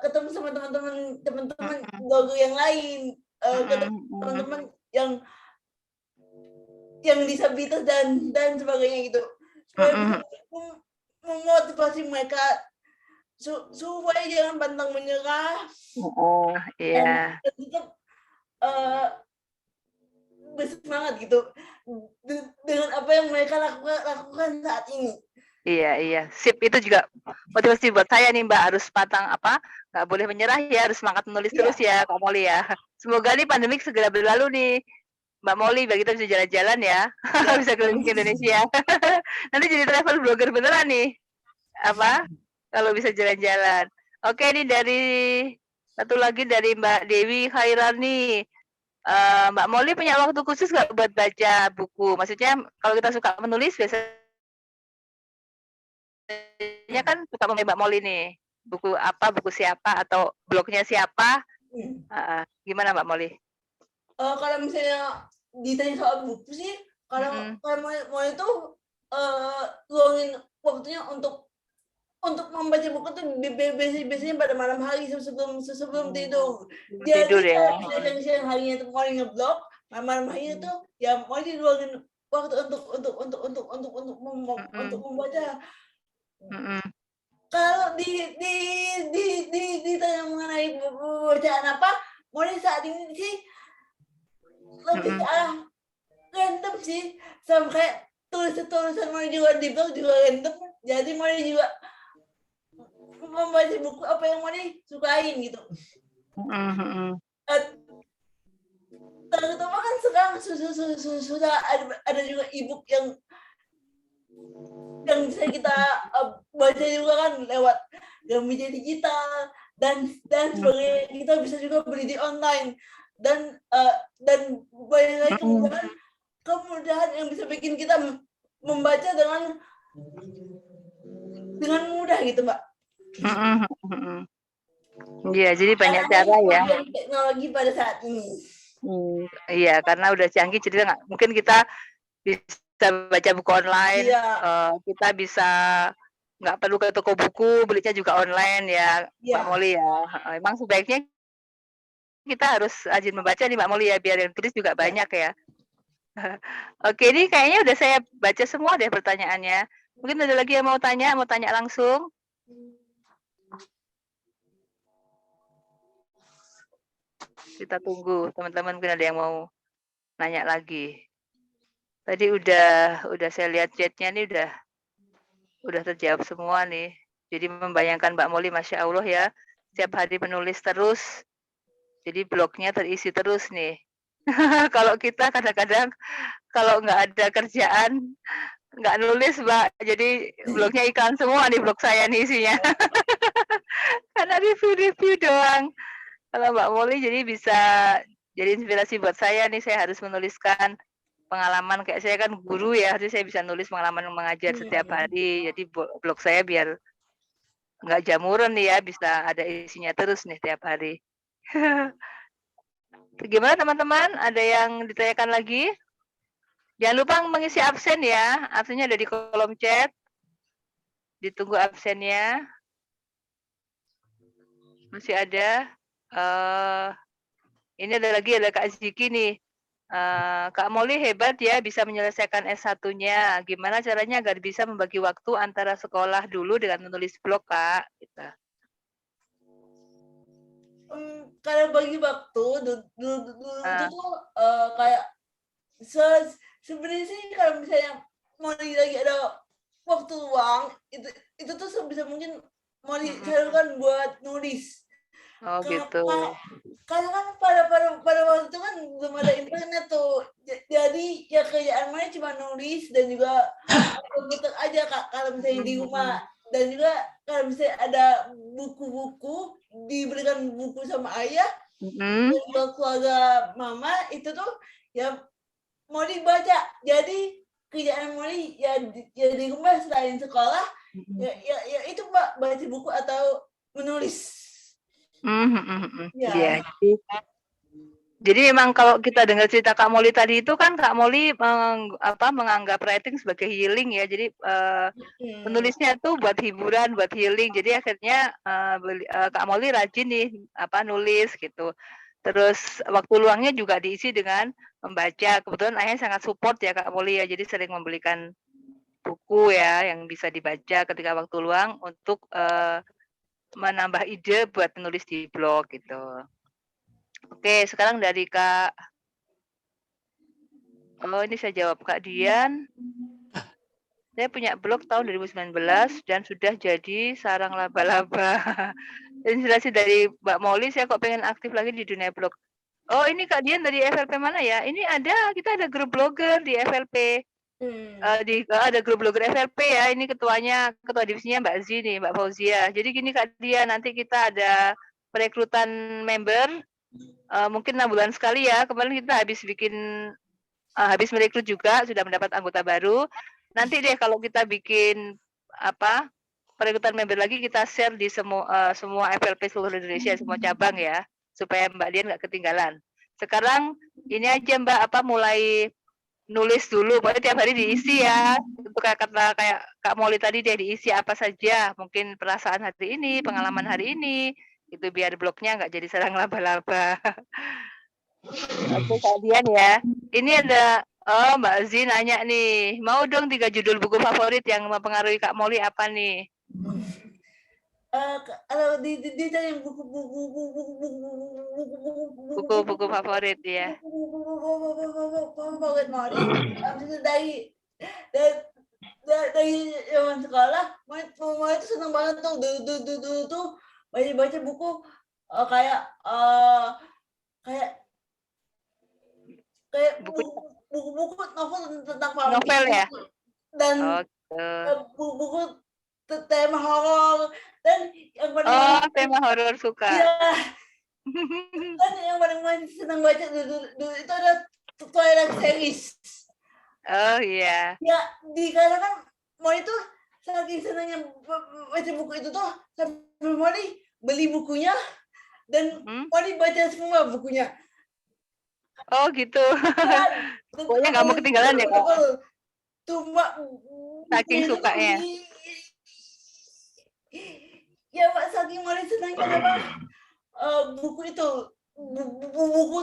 ketemu sama teman-teman blogger yang lain, ketemu teman-teman yang disabilitas dan sebagainya gitu. Supaya memotivasi mereka supaya jangan pantang menyerah. Iya. Dan tetap bersemangat gitu dengan apa yang mereka lakukan saat ini. Iya. Sip, itu juga motivasi buat saya nih Mbak, harus nggak boleh menyerah ya, harus semangat menulis terus ya Kak Molly ya. Semoga nih pandemik segera berlalu nih Mbak Molly, biar kita bisa jalan-jalan ya, bisa keliling ke Indonesia. Nanti jadi travel blogger beneran nih, kalau bisa jalan-jalan. Oke, ini satu lagi dari Mbak Dewi Khairani. Mbak Molly punya waktu khusus nggak buat baca buku? Maksudnya kalau kita suka menulis biasanya kan suka memilih Mbak Molly nih, buku siapa atau blognya siapa? Gimana Mbak Molly? Kalau misalnya ditanya soal buku sih, kalau Molly itu luangin waktunya untuk membaca buku tuh biasanya pada malam hari sebelum tidur. Tidur ya. Siang harinya itu Molly ngeblog, malam harinya itu ya Molly luangin waktu untuk membaca. Kalau ditanya mengenai bacaan apa, Molly saat ini sih lebih ke arah random sih, sampai tulisan Molly juga di blog juga random, jadi Molly juga membaca buku apa yang Molly sukain gitu. Terutama kan sekarang sudah ada juga e-book yang bisa kita baca juga kan lewat media digital dan sebagainya. Kita bisa juga beli di online dan banyak lagi kemudahan yang bisa bikin kita membaca dengan mudah gitu, Mbak. Iya, jadi banyak cara ya. Teknologi pada saat ini. Iya, karena udah canggih, jadi mungkin kita bisa baca buku online. Kita bisa nggak perlu ke toko buku, belinya juga online ya, Mbak Molly ya. Emang sebaiknya kita harus rajin membaca nih Mbak Molly ya, biar yang tulis juga banyak ya. Oke, ini kayaknya udah saya baca semua deh pertanyaannya. Mungkin ada lagi yang mau tanya langsung. Kita tunggu teman-teman, mungkin ada yang mau nanya lagi. Tadi udah saya lihat chatnya nih udah terjawab semua nih. Jadi membayangkan Mbak Molly, Masya Allah ya, setiap hari menulis terus. Jadi blognya terisi terus nih. Kalau kita kadang-kadang kalau nggak ada kerjaan, nggak nulis Mbak, jadi blognya iklan semua nih blog saya nih isinya. Karena review doang. Kalau Mbak Molly jadi bisa jadi inspirasi buat saya nih, saya harus menuliskan pengalaman, kayak saya kan guru ya, harusnya saya bisa nulis pengalaman mengajar setiap hari. Jadi blog saya biar nggak jamuran nih ya, bisa ada isinya terus nih tiap hari. Gimana teman-teman? Ada yang ditanyakan lagi? Jangan lupa mengisi absen ya, absennya ada di kolom chat. Ditunggu absennya. Masih ada. Ini ada Kak Ziki nih. Kak Molly hebat ya bisa menyelesaikan S1-nya. Gimana caranya agar bisa membagi waktu antara sekolah dulu dengan menulis blog, Kak? Gitu. Kalau bagi waktu dulu itu tuh kayak sebenarnya sih kalau misalnya mau lagi ada waktu luang itu tuh sebisa mungkin mau dicarikan buat nulis. Oh gitu. Karena kan pada waktu itu kan belum ada internet tuh, jadi ya kerjaannya cuma nulis dan juga komputer aja Kak kalau misalnya di rumah, dan juga kalau misalnya ada buku-buku diberikan buku sama ayah dan juga keluarga mama itu tuh ya mau dibaca, jadi kerjaan Molly ya di rumah selain sekolah ya itu Mbak, baca buku atau menulis. Ya. Jadi memang kalau kita dengar cerita Kak Molly tadi itu kan Kak Molly menganggap writing sebagai healing ya. Jadi menulisnya tuh buat hiburan, buat healing. Jadi akhirnya Kak Molly rajin nih nulis gitu. Terus waktu luangnya juga diisi dengan membaca. Kebetulan ayahnya sangat support ya Kak Molly ya. Jadi sering membelikan buku ya yang bisa dibaca ketika waktu luang untuk menambah ide buat menulis di blog gitu. Oke, sekarang dari Kak. Oh, ini saya jawab Kak Dian. Saya punya blog tahun 2019 dan sudah jadi sarang laba-laba. Inspirasi dari Mbak Molly, saya kok pengen aktif lagi di dunia blog. Oh, ini Kak Dian dari FLP mana ya? Ini kita ada grup blogger di FLP. Ada grup blogger FLP ya. Ini ketua divisinya Mbak Zi nih, Mbak Fauzia. Jadi gini Kak Dian, nanti kita ada perekrutan member. Mungkin 6 bulan sekali ya. Kemarin kita habis merekrut juga, sudah mendapat anggota baru. Nanti deh kalau kita bikin perekrutan member lagi, kita share di semua FLP seluruh Indonesia, semua cabang ya, supaya Mbak Dian nggak ketinggalan. Sekarang ini aja Mbak mulai nulis dulu, pokoknya tiap hari diisi ya. Untuk kayak Kak Molly tadi deh, diisi apa saja, mungkin perasaan hari ini, pengalaman hari ini, itu biar blognya nggak jadi sarang laba-laba. Oke Kak Dian ya. Ini ada Mbak Zi nanya nih, mau dong 3 judul buku favorit yang mempengaruhi Kak Molly apa nih? Kalau di buku favorit ya. Favorit Molly dari zaman sekolah, Molly itu senang banget tuh dulu tuh baca buku kayak buku-buku novel tentang novel ya, dan buku tema horor, dan yang paling tema horor suka. Iya. Dan yang paling senang baca dulu itu ada Twilight series. Oh iya. Ya, dikarenakan Molly itu saking senangnya baca buku itu tuh sampai Molly beli bukunya dan Molly baca semua bukunya. Oh gitu. Pokoknya nggak mau ketinggalan ya Kak. Cuma saking sukanya. Ya Pak, saking Molly senangnya apa? Buku itu, buku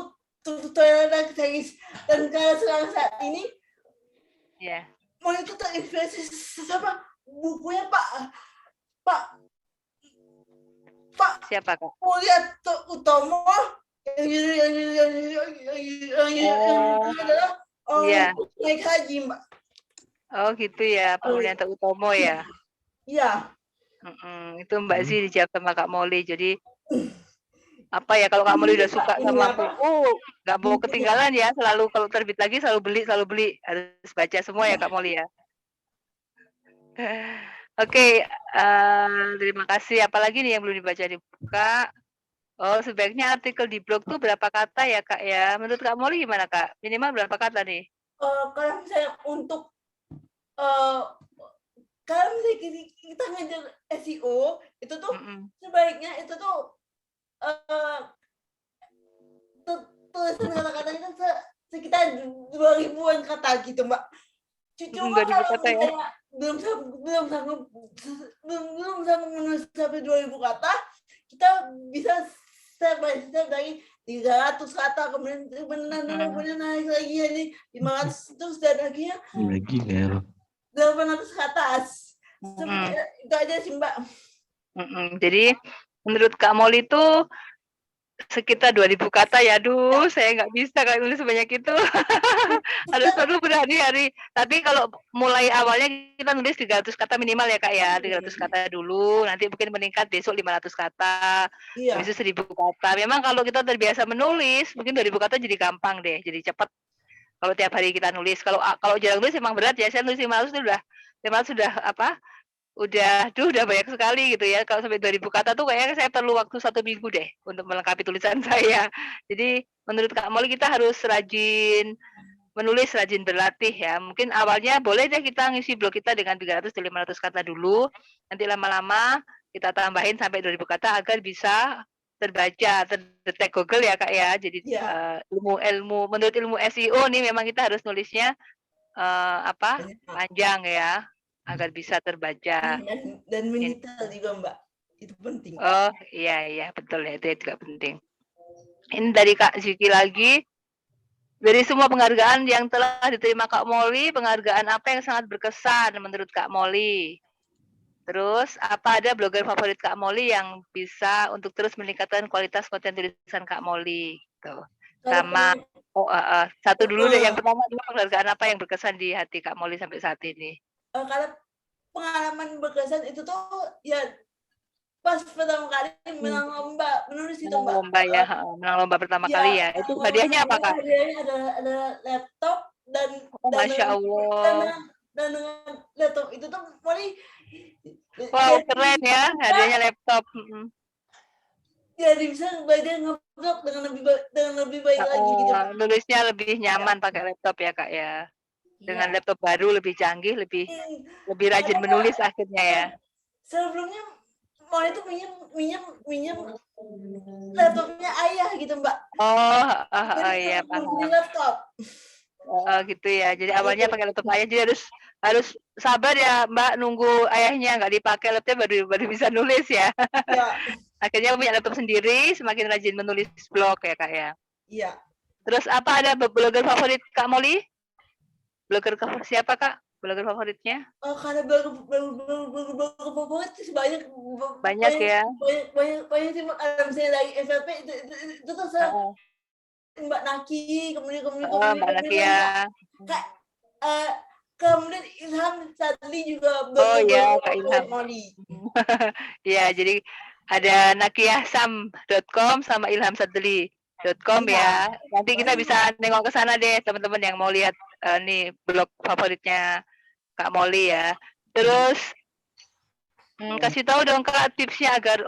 Twilight series, dan kalau sekarang saat ini, Molly itu terinspirasi sama bukunya Pak siapa Kak? Mulya Utomo yang adalah naik haji Mbak. Oh gitu ya, Pak Mulyanto Utomo ya. Iya. Itu Mbak Zi dijawab sama Kak Molly. Jadi kalau Kak Molly udah suka sama buku, nggak mau ketinggalan ya. Selalu kalau terbit lagi selalu beli, harus baca semua ya Kak Molly ya. Oke, terima kasih. Apalagi nih yang belum dibaca dibuka. Oh, sebaiknya artikel di blog tuh berapa kata ya Kak ya? Menurut Kak Molly gimana Kak? Minimal berapa kata nih? Kalau misalnya untuk kalau misalnya kita ngejar SEO itu tuh sebaiknya itu tuh tulisan kata-katanya sekitar 2000-an kata gitu Mbak. Cuma 2000 kalau kata ya. misalnya belum sanggup menulis sampai 2000 kata, kita bisa step by step dari 300 kata, kemudian naik lagi jadi 500 terus dan akhirnya Lagi Mel. 800 ke atas. Seperti itu aja sih Mbak. Jadi menurut Kak Molly itu sekitar 2000 kata ya. Aduh, saya nggak bisa kalau nulis sebanyak itu. Harus perlu berhari-hari. Tapi kalau mulai awalnya kita nulis 300 kata minimal ya Kak ya. 300 kata dulu, nanti mungkin meningkat besok 500 kata. Iya. Habis itu 1000 kata. Memang kalau kita terbiasa menulis, mungkin 2000 kata jadi gampang deh, jadi cepat. Kalau tiap hari kita nulis. Kalau jarang nulis emang berat ya. Saya nulis 500 itu udah apa? Udah banyak sekali gitu ya. Kalau sampai 2000 kata tuh kayaknya saya perlu waktu 1 minggu deh untuk melengkapi tulisan saya. Jadi menurut Kak Molly kita harus rajin menulis, rajin berlatih ya. Mungkin awalnya boleh deh kita ngisi blog kita dengan 300 atau 500 kata dulu. Nanti lama-lama kita tambahin sampai 2000 kata agar bisa terbaca, terdetek Google ya Kak ya. Jadi menurut ilmu SEO nih memang kita harus nulisnya panjang ya, agar bisa terbaca. Dan mendetail juga Mbak, itu penting. Oh iya betul ya, itu juga penting. Ini dari Kak Ziki lagi. Dari semua penghargaan yang telah diterima Kak Molly, penghargaan apa yang sangat berkesan menurut Kak Molly? Terus apa ada blogger favorit Kak Molly yang bisa untuk terus meningkatkan kualitas konten tulisan Kak Molly? Gitu. Sama satu dulu deh, yang pertama dulu penghargaan apa yang berkesan di hati Kak Molly sampai saat ini? Kalau pengalaman berkesan itu tuh ya pas pertama kali menang lomba menulis itu Mbak. Lomba ya, menang lomba pertama kali ya. Itu hadiahnya apa Kak? Hadiahnya ada laptop dan Masya Allah. Dan dengan laptop itu tuh Molly. Wow, keren ya, hadiahnya laptop. Jadi bisa belajar ngeblog dengan lebih baik lagi gitu. Nulisnya lebih nyaman pakai laptop ya Kak ya. Dengan laptop baru lebih canggih, lebih rajin menulis akhirnya ya. Sebelumnya Molly itu minjem laptopnya ayah gitu Mbak. Iya paham. Laptop. Gitu ya. Jadi awalnya pakai laptop ayah, jadi harus sabar ya Mbak, nunggu ayahnya nggak dipakai laptopnya baru bisa nulis ya. Akhirnya punya laptop sendiri, semakin rajin menulis blog ya Kak ya. Iya. Terus apa ada blogger favorit Kak Molly? Blogger siapa Kak? Blogger favoritnya? Karena blogger favorit sih banyak ya. Banyak sih Mbak. Misalnya dari FVP itu tuh Mbak Naki, kemudian Mbak Naki ya. Kemudian Ilham Sadli juga Kak Ilham. Ya, jadi ada nakiyahsam.com sama ilhamsadli.com ya. Nanti kita bisa nengok ke sana deh teman-teman yang mau lihat nih blog favoritnya Kak Molly ya. Terus kasih tahu dong Kak tipsnya agar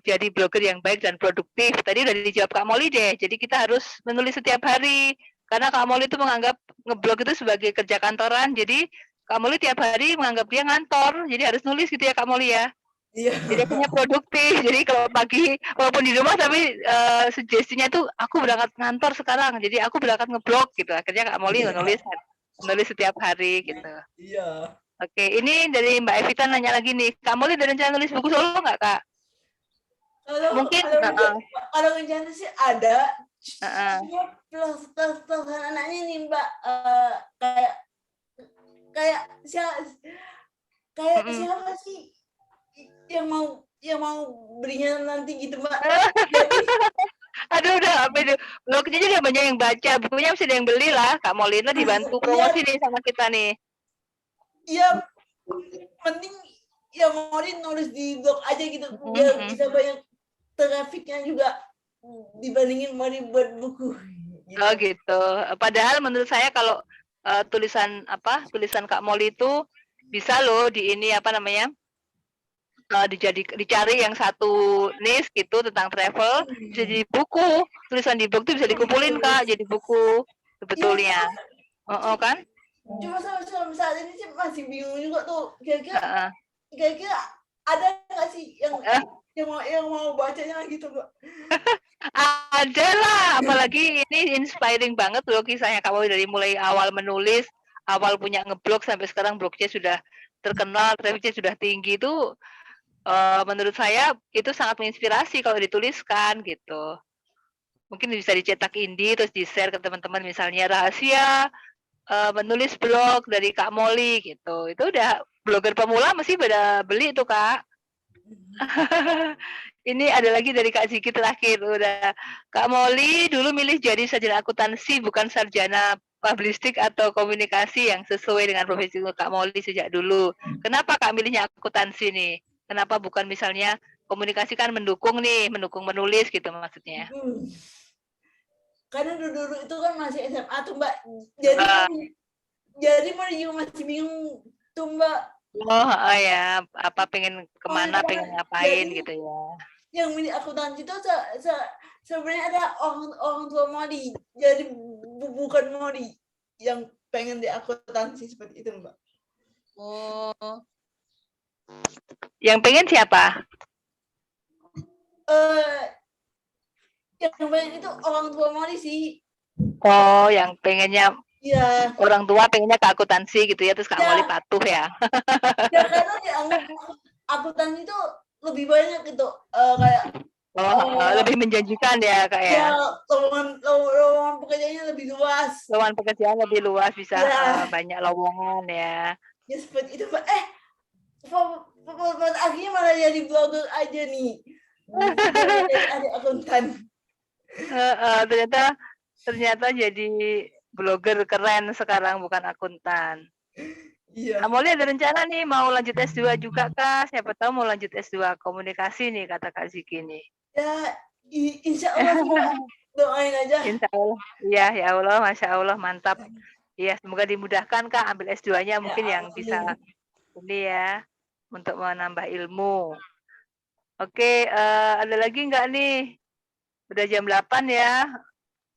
jadi blogger yang baik dan produktif. Tadi udah dijawab Kak Molly deh. Jadi kita harus menulis setiap hari. Karena Kak Molly itu menganggap ngeblog itu sebagai kerja kantoran. Jadi Kak Molly tiap hari menganggap dia ngantor. Jadi harus nulis gitu ya Kak Molly ya. Iya. Jadi akhirnya produktif. Jadi kalau pagi walaupun di rumah tapi sugestinya tuh aku berangkat ngantor sekarang. Jadi aku berangkat ngeblog gitu. Akhirnya Kak Molly menulis setiap hari gitu. Iya. Oke, ini dari Mbak Evita nanya lagi nih. Kak Molly ada rencana nulis buku solo nggak Kak? Mungkin kalau rencana sih ada. Cuma pelaksananya nih Mbak, kayak siapa sih yang mau belinya nanti gitu Mbak. Aduh udah blognya juga banyak yang baca, bukunya mesti ada yang beli lah. Kak Molly dibantu promosi nih sama kita nih. Iya, penting ya Molly nulis di blog aja gitu biar bisa banyak trafiknya juga dibandingin Molly buat buku. Gitu. Oh gitu. Padahal menurut saya kalau tulisan Kak Molly itu bisa loh dicari yang satu niche gitu tentang travel, bisa jadi buku. Tulisan di blog itu bisa dikumpulin Kak jadi buku sebetulnya. Kan? Cuma sampai saat ini sih masih bingung juga tuh kira-kira ada nggak sih yang mau bacanya gitu Mbak? Ada lah, apalagi ini inspiring banget loh kisahnya kamu dari mulai awal menulis awal punya ngeblog sampai sekarang blognya sudah terkenal, trafficnya sudah tinggi itu menurut saya itu sangat menginspirasi kalau dituliskan gitu. Mungkin bisa dicetak indie terus di-share ke teman-teman misalnya rahasia menulis blog dari Kak Molly gitu. Itu udah blogger pemula mesti pada beli tuh Kak. Ini ada lagi dari Kak Ziki terakhir udah. Kak Molly dulu milih jadi sarjana akuntansi bukan sarjana publistik atau komunikasi yang sesuai dengan profesi Kak Molly sejak dulu. Kenapa Kak milihnya akuntansi nih? Kenapa bukan misalnya komunikasi kan mendukung nih, mendukung menulis gitu maksudnya. Karena dulu itu kan masih SMA tuh Mbak. Jadi mau juga masih bingung tuh Mbak. Oh ya, apa pengen kemana, pengen ngapain jadi, gitu ya. Yang milih akuntansi itu sebenarnya ada orang tua Modi, jadi bukan Modi yang pengen di akuntansi seperti itu Mbak. Oh. Yang pengen siapa? Yang pengen itu orang tua Modi sih. Oh, yang pengennya ya. Orang tua pengennya ke akuntansi gitu ya, terus Kak Molly patuh ya. Ya karena dianggap akuntansi itu lebih banyak gitu, kayak lebih menjanjikan ya Kak ya. lowongan pekerjaannya lebih luas. Lowongan pekerjaan lebih luas, bisa banyak lowongan ya. Ya seperti itu Pak. Akhirnya malah jadi blogger aja nih. Jadi akuntan. Ternyata jadi blogger keren sekarang bukan akuntan. Iya. Kak Molly ada rencana nih mau lanjut S2 juga Kak? Siapa tahu mau lanjut S2 komunikasi nih kata Kak Ziki nih. Ya, insya Allah doain aja. Insya Allah. Iya, ya Allah, Masya Allah, mantap. Iya, semoga dimudahkan Kak ambil S2-nya mungkin yang bisa ini ya untuk menambah ilmu. Oke, ada lagi nggak nih? Udah jam 8 ya.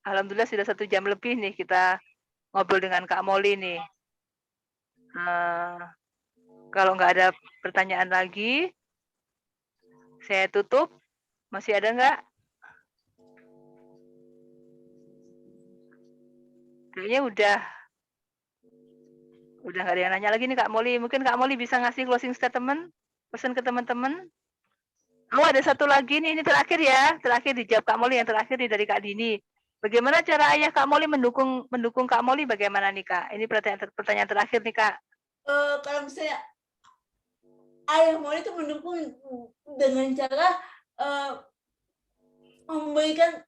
Alhamdulillah sudah 1 jam lebih nih kita ngobrol dengan Kak Molly nih. Kalau nggak ada pertanyaan lagi, saya tutup. Masih ada nggak? Kayaknya udah nggak ada yang nanya lagi nih Kak Molly. Mungkin Kak Molly bisa ngasih closing statement, pesan ke teman-teman. Oh, ada satu lagi nih, ini terakhir ya. Terakhir dijawab Kak Molly, yang terakhir nih dari Kak Dini. Bagaimana cara ayah Kak Molly mendukung Kak Molly bagaimana nih Kak? Ini pertanyaan terakhir nih Kak. Kalau misalnya ayah Molly itu mendukung dengan cara memberikan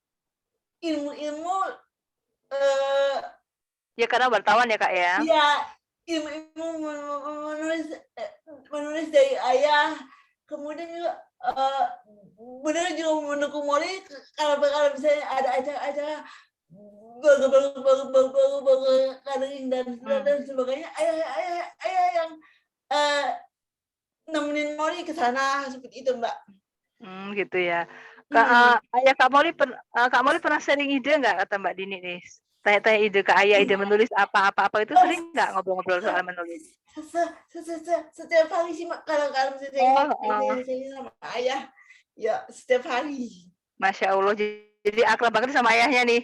ilmu-ilmu ya karena wartawan ya Kak ya. Iya, ilmu menulis dari ayah, kemudian juga benar juga mendukung Molly kalau misalnya ada acara-acara gathering dan sebagainya, ayah yang nemenin Molly ke sana seperti itu Mbak. Gitu ya. Ayah Kak Molly pernah sharing ide nggak kata Mbak Dini nih? Tanya-tanya ide ke ayah, ide menulis apa itu sering nggak ngobrol-ngobrol soal menulis? Setiap hari sih Mbak, kalau misalnya sama ayah, ya setiap hari. Masya Allah, jadi akrab banget sama ayahnya nih.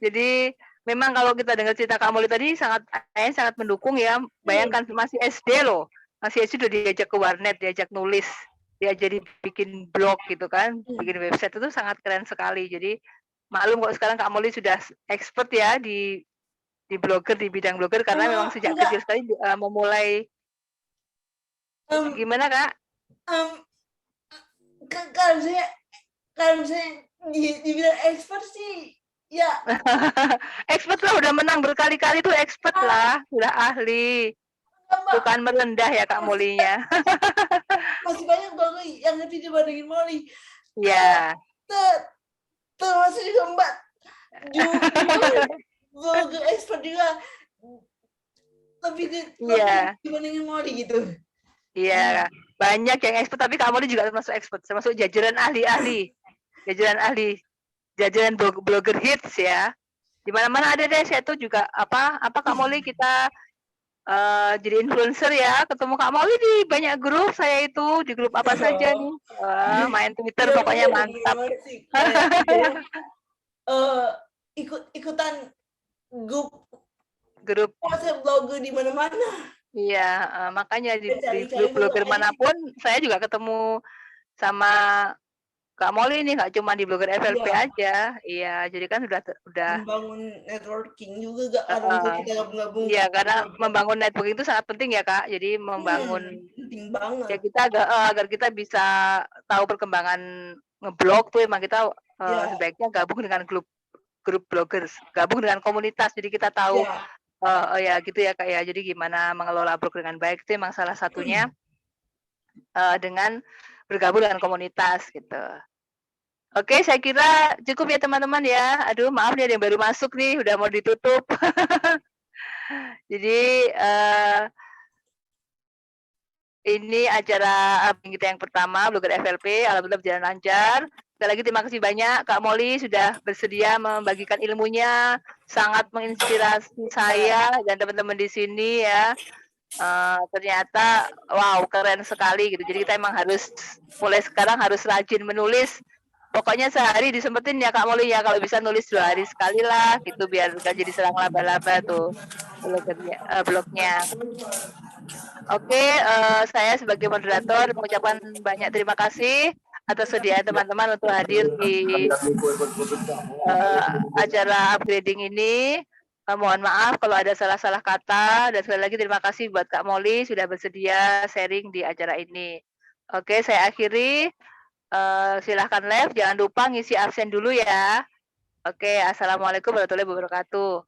Jadi memang kalau kita dengar cerita Kak Molly tadi ayah sangat mendukung ya. Bayangkan masih SD loh, masih SD udah diajak ke warnet, diajak nulis, diajari bikin blog gitu kan, bikin website, itu sangat keren sekali. Jadi maklum kalau sekarang Kak Molly sudah expert ya di blogger, di bidang blogger, karena memang sejak kecil sekali memulai. Gimana Kak? Kalau saya dibilang expert sih, ya. Expert lah, udah menang berkali-kali tuh expert lah, sudah ahli. Bukan merendah ya Kak Molly-nya. Masih banyak blogger yang lebih dibandingin Molly. Iya. Termasuk juga Mbak. Blogger expert juga lebih dibandingin Molly gitu. Iya, banyak yang expert, tapi Kak Molly juga termasuk expert, termasuk jajaran ahli-ahli. Jajaran blogger hits ya. Di mana-mana ada deh, saya tuh juga apa Kak Molly kita jadi influencer ya, ketemu Kak Molly di banyak grup, saya itu di grup apa saja nih, main Twitter pokoknya mantap. Ikutan grup. Oh, saya blogger di mana-mana. Iya, makanya di Cari-cari grup blogger follow aja. manapun saya juga ketemu sama Kak Molly nih, nggak cuma di blogger FLP Iya. aja. Iya, jadi kan udah Membangun networking juga gak kadang tuh kita gabung-gabung. iya, karena membangun networking itu sangat penting ya, Kak. Jadi membangun penting ya banget. kita agar kita bisa tahu perkembangan ngeblog tuh emang kita Iya. sebaiknya gabung dengan grup bloggers, gabung dengan komunitas. Jadi kita tahu Iya. ya gitu ya, Kak ya. Jadi gimana mengelola blog dengan baik itu emang salah satunya dengan bergabung dengan komunitas gitu. Oke, saya kira cukup ya teman-teman ya. Aduh, maaf nih ada yang baru masuk nih, udah mau ditutup. Jadi ini acara kita yang pertama, blogger FLP, alhamdulillah berjalan lancar. Sekali lagi terima kasih banyak Kak Molly sudah bersedia membagikan ilmunya, sangat menginspirasi saya dan teman-teman di sini ya. Ternyata wow, keren sekali gitu. Jadi kita emang harus mulai sekarang harus rajin menulis. Pokoknya sehari disempetin ya Kak Molly ya, kalau bisa nulis 2 hari sekali lah gitu biar gak jadi serang laba-laba tuh blognya. Oke, saya sebagai moderator mengucapkan banyak terima kasih atas sediaan teman-teman untuk hadir di acara upgrading ini. Mohon maaf kalau ada salah-salah kata dan sekali lagi terima kasih buat Kak Molly sudah bersedia sharing di acara ini. Oke, saya akhiri. Silahkan live, jangan lupa ngisi absen dulu ya. Oke, assalamualaikum warahmatullahi wabarakatuh.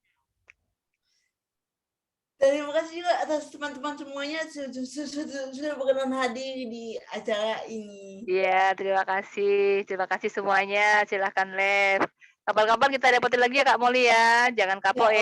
Terima kasih juga atas teman-teman semuanya sudah berkenan hadir di acara ini. Iya, terima kasih semuanya. Silahkan live. Kapan-kapan kita dapetin lagi ya Kak Molly ya. Jangan kapok ya.